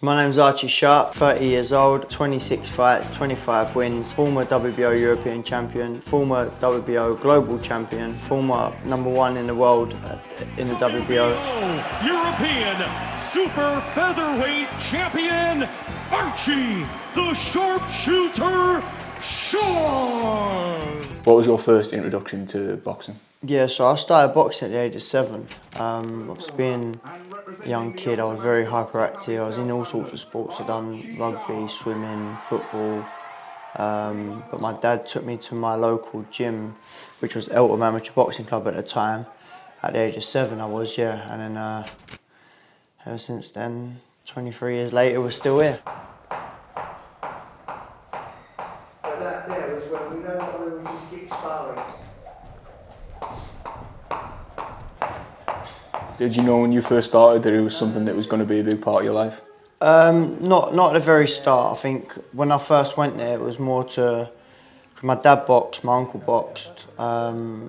My name's Archie Sharp, 30 years old, 26 fights, 25 wins, former WBO European champion, former WBO global champion, former #1 in the world in the WBO. European super featherweight champion, Archie the Sharpshooter Sharp. What was your first introduction to boxing? Yeah, so I started boxing at the age of 7. Obviously being a young kid, I was very hyperactive. I was in all sorts of sports. I'd done rugby, swimming, football. But my dad took me to my local gym, which was Eltham Amateur Boxing Club at the time. At the age of 7 I was, yeah. And then ever since then, 23 years later, we're still here. But that there was when we know what we were just keep sparring. Did you know when you first started that it was something that was going to be a big part of your life? Not at the very start. I think when I first went there, it was more to... My dad boxed, my uncle boxed, my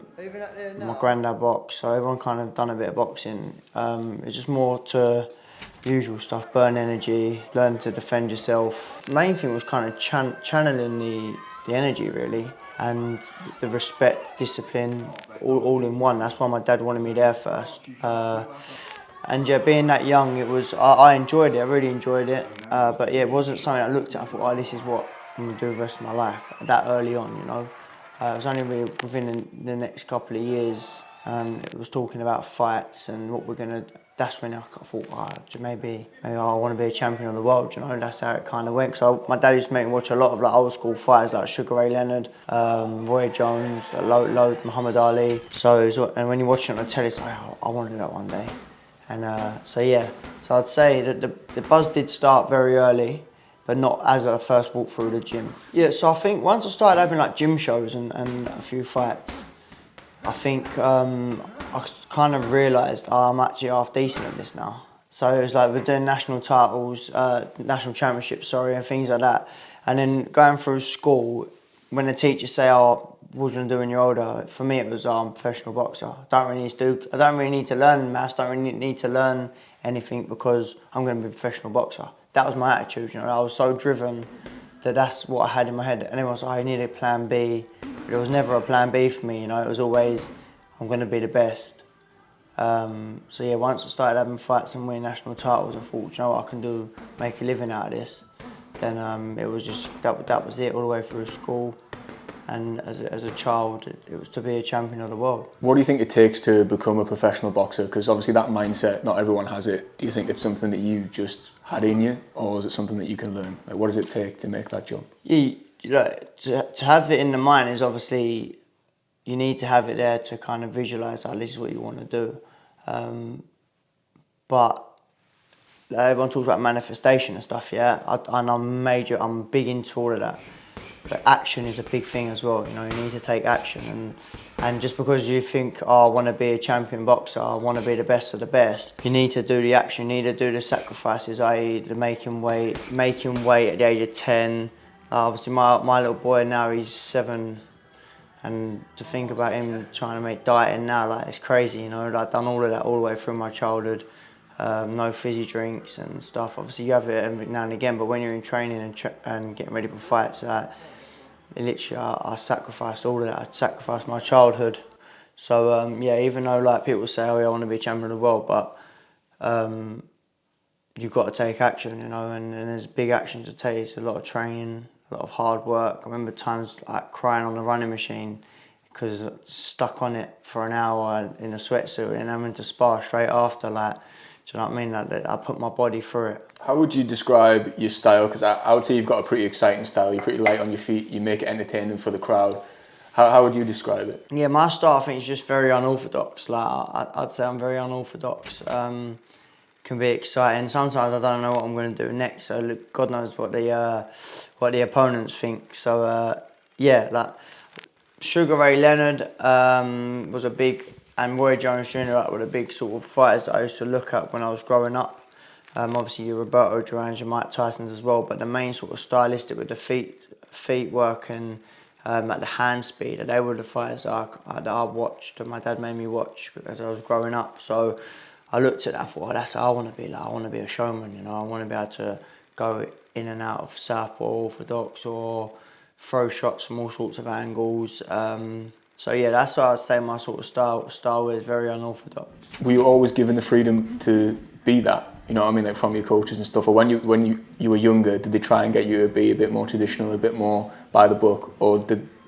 granddad boxed, so everyone kind of done a bit of boxing. It's just more to the usual stuff, burn energy, learn to defend yourself. The main thing was kind of channeling the energy really, and the respect, discipline, all in one. That's why my dad wanted me there first. And yeah, being that young, it was, I enjoyed it, I really enjoyed it. But yeah, it wasn't something I looked at and thought, oh, this is what I'm going to do the rest of my life, that early on, you know. It was only really within the next couple of years, it was talking about fights and what we're going to, that's when I thought, oh, maybe I want to be a champion of the world, you know. That's how it kind of went. So my dad used to make me watch a lot of like old school fighters like Sugar Ray Leonard, Roy Jones, Muhammad Ali. And when you're watching it on the telly, it's like, oh, I want to do that one day. And so yeah, so I'd say that the buzz did start very early, but not as I first walked through the gym. Yeah, so I think once I started having like gym shows and a few fights, I think I kind of realised, oh, I'm actually half decent at this now. So it was like we're doing national titles, national championships, sorry, and things like that. And then going through school, when the teachers say, oh, what do you want to do when you're older? For me, it was, I'm a professional boxer. I don't really need to learn maths, don't really need to learn anything because I'm going to be a professional boxer. That was my attitude, you know. I was so driven that that's what I had in my head. And everyone was like, I need a plan B. But there was never a plan B for me, you know. It was always, I'm going to be the best. So yeah, once I started having fights and winning national titles, I thought, you know what, I can make a living out of this. Then it was just, that was it all the way through school. And as a child, it was to be a champion of the world. What do you think it takes to become a professional boxer? Because obviously that mindset, not everyone has it. Do you think it's something that you just had in you, or is it something that you can learn? Like, what does it take to make that jump? Yeah, to have it in the mind is obviously, you need to have it there to kind of visualise, this is what you want to do. But everyone talks about manifestation and stuff, yeah, and I'm big into all of that. But action is a big thing as well, you know, you need to take action. And just because you think, oh, I want to be a champion boxer, I want to be the best of the best, you need to do the action, you need to do the sacrifices, i.e. the making weight at the age of 10. Obviously my little boy now, he's 7, and to think about him trying to make dieting now, like, it's crazy, you know. I've done all of that all the way through my childhood. No fizzy drinks and stuff. Obviously you have it every now and again, but when you're in training and getting ready for fights, literally I sacrificed all of that. I sacrificed my childhood. So yeah, even though like people say, oh yeah, I want to be a champion of the world, but you've got to take action, you know, and there's big action to take. It's a lot of training, a lot of hard work. I remember times like crying on the running machine because stuck on it for an hour in a sweatsuit and having to spar straight after, like, do you know what I mean? Like, I put my body through it. How would you describe your style? Because I would say you've got a pretty exciting style. You're pretty light on your feet. You make it entertaining for the crowd. How would you describe it? Yeah, my style, I think, is just very unorthodox. Like, I'd say I'm very unorthodox. Can be exciting. Sometimes I don't know what I'm going to do next. So God knows what the opponents think. So yeah, like Sugar Ray Leonard was a big. And Roy Jones Jr. were the big sort of fighters that I used to look at when I was growing up. Obviously your Roberto Duran's, your Mike Tyson's as well, but the main sort of stylistic with the feet work and like the hand speed, they were the fighters that I watched and my dad made me watch as I was growing up. So I looked at that, I thought, oh, that's how I want to be. Like, I want to be a showman, you know. I want to be able to go in and out of South or Orthodox or throw shots from all sorts of angles. So yeah, that's why I'd say my sort of style is very unorthodox. Were you always given the freedom to be that? You know what I mean, like from your coaches and stuff. Or when you were younger, did they try and get you to be a bit more traditional, a bit more by the book, or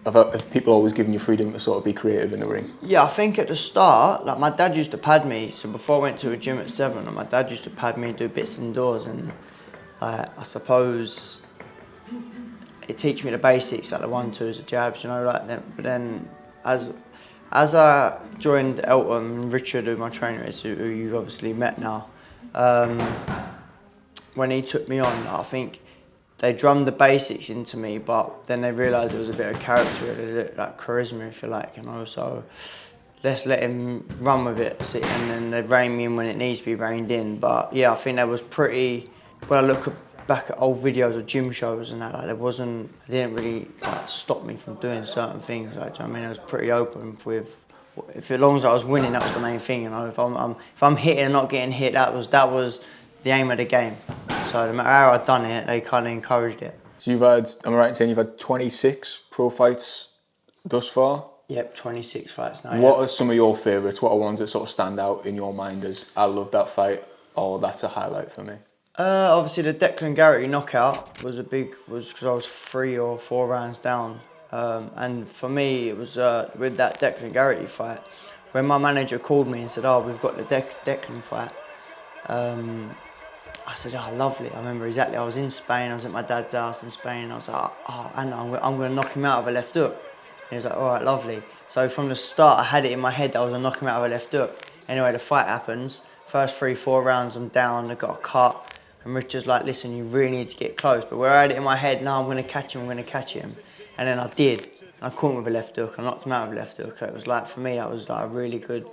have people always given you freedom to sort of be creative in the ring? Yeah, I think at the start, like my dad used to pad me. So before I went to a gym at 7, my dad used to pad me and do bits indoors, and I suppose it teach me the basics, like the 1-2s, the jabs, you know, like that. But then as I joined Elton, Richard, who my trainer is, who you've obviously met now, when he took me on, I think they drummed the basics into me, but then they realised there was a bit of character, a bit like charisma, if you like, you know. So let's let him run with it, and then they rein me in when it needs to be reined in. But yeah, I think that was pretty. When I look back at old videos of gym shows and that, like it didn't really like stop me from doing certain things. Like, do you know what I mean, I was pretty open with. If as long as I was winning, that was the main thing, you know. If I'm hitting and not getting hit, that was the aim of the game. So no matter how I'd done it, they kind of encouraged it. So you've had, am I right in saying you've had 26 pro fights thus far? Yep, 26 fights now. What are some of your favourites? What are ones that sort of stand out in your mind as, I love that fight, or that's a highlight for me? Obviously the Declan Garrity knockout was because I was 3 or 4 rounds down. And for me, it was with that Declan Garrity fight, when my manager called me and said, oh, we've got the Declan fight. I said, oh, lovely. I remember exactly. I was in Spain. I was at my dad's house in Spain. And I was like, oh, and I'm going to knock him out with a left hook. And he was like, all right, lovely. So from the start, I had it in my head that I was going to knock him out with a left hook. Anyway, the fight happens. First 3-4 rounds, I'm down. I got a cut. And Richard's like, listen, you really need to get close. But where I had it in my head, no, I'm going to catch him. I'm going to catch him. And then I did. I caught him with a left hook. I knocked him out with a left hook. So it was like, for me, that was like a really good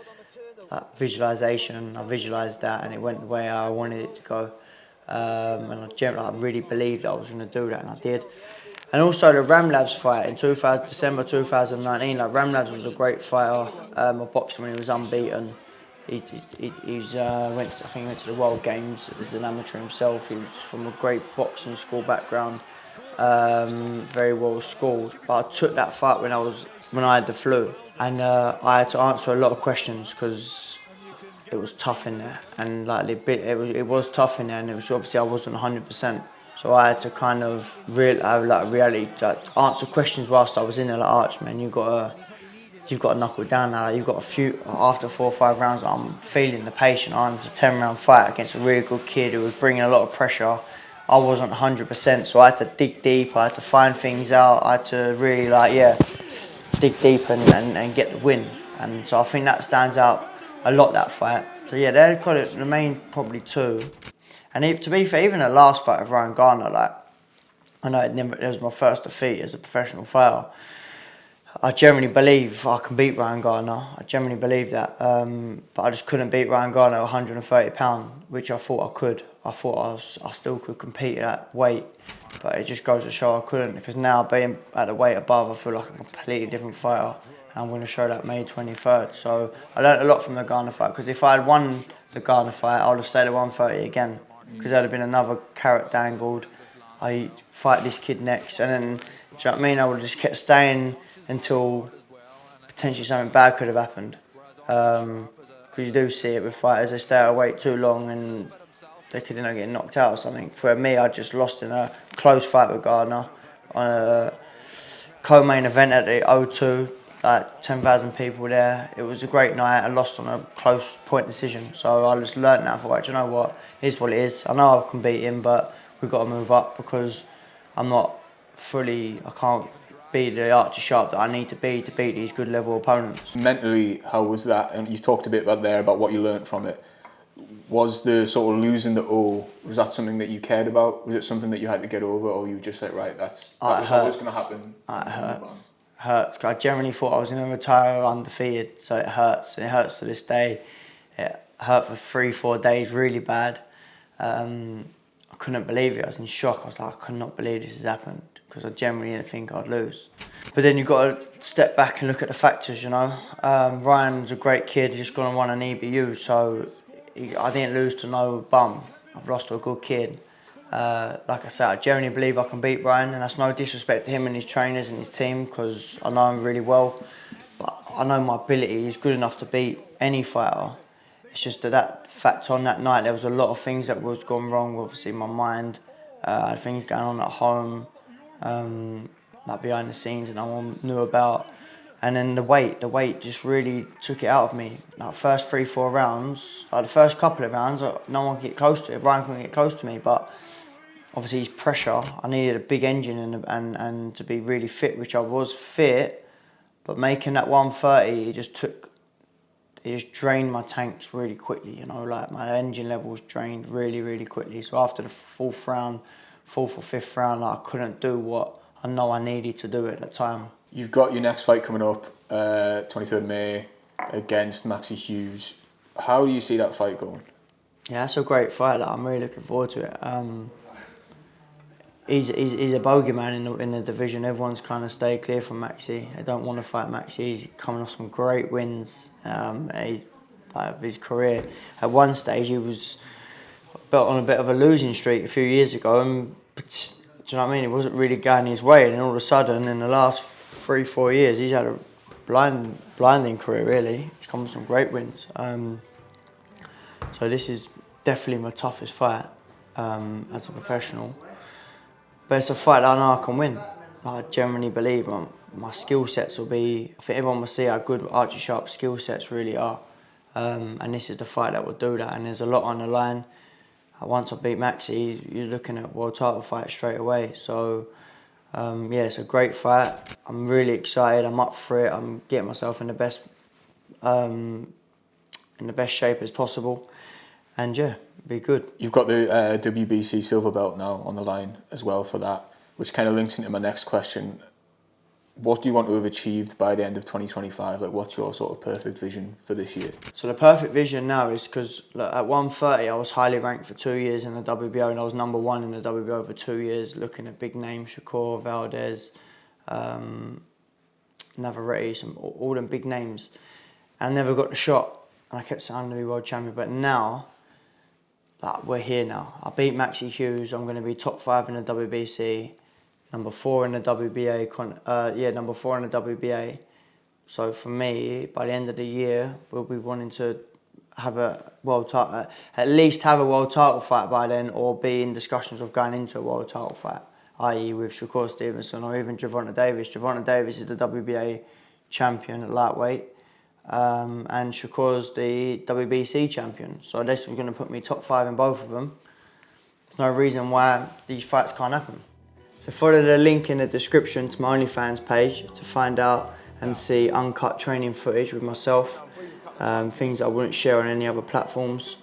visualization. I visualized that, and it went the way I wanted it to go. And I really believed that I was going to do that, and I did. And also the Ramlavs fight in December 2019. Like, Ramlavs was a great fighter. I boxed him when he was unbeaten. He went to the World Games as an amateur himself. He was from a great boxing school background, very well schooled. But I took that fight when I had the flu, and I had to answer a lot of questions because it was tough in there, and like it was tough in there, and it was obviously I wasn't 100%. So I had to kind of reality, like, answer questions whilst I was in there. Like, Arch, man, you've got to knuckle down now. You've got a few after 4 or 5 rounds. I'm feeling the pace. You know, it was a 10-round fight against a really good kid who was bringing a lot of pressure. I wasn't 100%, so I had to dig deep. I had to find things out. I had to really dig deep and get the win. And so I think that stands out a lot, that fight. So yeah, they're probably the main probably 2. And to be fair, even the last fight of Ryan Garner, like, I know it was my first defeat as a professional fighter. I generally believe I can beat Ryan Garner. I generally believe that. But I just couldn't beat Ryan Garner at 130 £, which I thought I could. I thought I still could compete at that weight. But it just goes to show I couldn't, because now being at the weight above, I feel like a completely different fighter. I'm going to show that May 23rd. So I learned a lot from the Garner fight, because if I had won the Garner fight, I would have stayed at 130 again, because there'd have been another carrot dangled. I fight this kid next, and then, do you know what I mean? I would have just kept staying until potentially something bad could have happened. Because you do see it with fighters, they stay at a weight too long and they could end up getting knocked out or something. For me, I just lost in a close fight with Gardner on a co-main event at the O2. Like 10,000 people there. It was a great night. I lost on a close point decision. So I just learned that. I thought, you know what? It is what it is. I know I can beat him, but we've got to move up, because I can't be the Archie Sharp that I need to beat these good level opponents. Mentally, how was that? And you talked a bit about what you learnt from it. Was the sort of losing the O, was that something that you cared about? Was it something that you had to get over, or you just said, right, that was always going to happen? It hurts. I generally thought I was going to retire undefeated, so it hurts. And it hurts to this day. It hurt for 3-4 days, really bad. I couldn't believe it. I was in shock. I was like, I could not believe this has happened, because I generally didn't think I'd lose. But then you've got to step back and look at the factors, you know. Ryan was a great kid. He's just gone and won an EBU, so I didn't lose to no bum. I've lost to a good kid. Like I said, I genuinely believe I can beat Brian, and that's no disrespect to him and his trainers and his team, because I know him really well. But I know my ability is good enough to beat any fighter. It's just that fact on that night, there was a lot of things that was gone wrong, obviously in my mind. I had things going on at home, like behind the scenes that no one knew about. And then the weight just really took it out of me. Like first 3-4 rounds, like the first couple of rounds, no one could get close to it. Brian couldn't get close to me, but obviously his pressure, I needed a big engine and to be really fit, which I was fit, but making that 130, it just drained my tanks really quickly, you know, like my engine levels drained really quickly. So after the fourth or fifth round, I couldn't do what I know I needed to do at the time. You've got your next fight coming up, 23rd May, against Maxi Hughes. How do you see that fight going? Yeah, that's a great fight. Like, I'm really looking forward to it. He's a bogeyman in the division. Everyone's kind of stayed clear from Maxi. They don't want to fight Maxi. He's coming off some great wins of his career. At one stage, he was built on a bit of a losing streak a few years ago, and do you know what I mean? It wasn't really going his way, and then all of a sudden, in the last 3-4 years, he's had a blinding career. Really, he's come with some great wins. So this is definitely my toughest fight as a professional. But it's a fight that I know I can win. I genuinely believe my skill sets will be. I think everyone will see how good Archie Sharp's skill sets really are. And this is the fight that will do that. And there's a lot on the line. Once I beat Maxi, you're looking at world title fight straight away. So yeah, it's a great fight. I'm really excited. I'm up for it. I'm getting myself in the best shape as possible. And yeah, be good. You've got the WBC silver belt now on the line as well for that, which kind of links into my next question. What do you want to have achieved by the end of 2025? Like, what's your sort of perfect vision for this year? So the perfect vision now is, because at 130 I was highly ranked for 2 years in the WBO, and I was #1 in the WBO for 2 years, looking at big names, Shakur, Valdez, Navarrete, all them big names. And I never got the shot, and I kept saying I'm going to be world champion. But now, we're here now. I beat Maxi Hughes. I'm going to be top 5 in the WBC, #4 in the WBA. #4 in the WBA. So for me, by the end of the year, we'll be wanting to have a world title, at least have a world title fight by then, or be in discussions of going into a world title fight, i.e. with Shakur Stevenson or even Gervonta Davis. Gervonta Davis is the WBA champion at lightweight. And Shakur's the WBC champion. So this is going to put me top 5 in both of them. There's no reason why these fights can't happen. So follow the link in the description to my OnlyFans page to find out and see uncut training footage with myself, things I wouldn't share on any other platforms.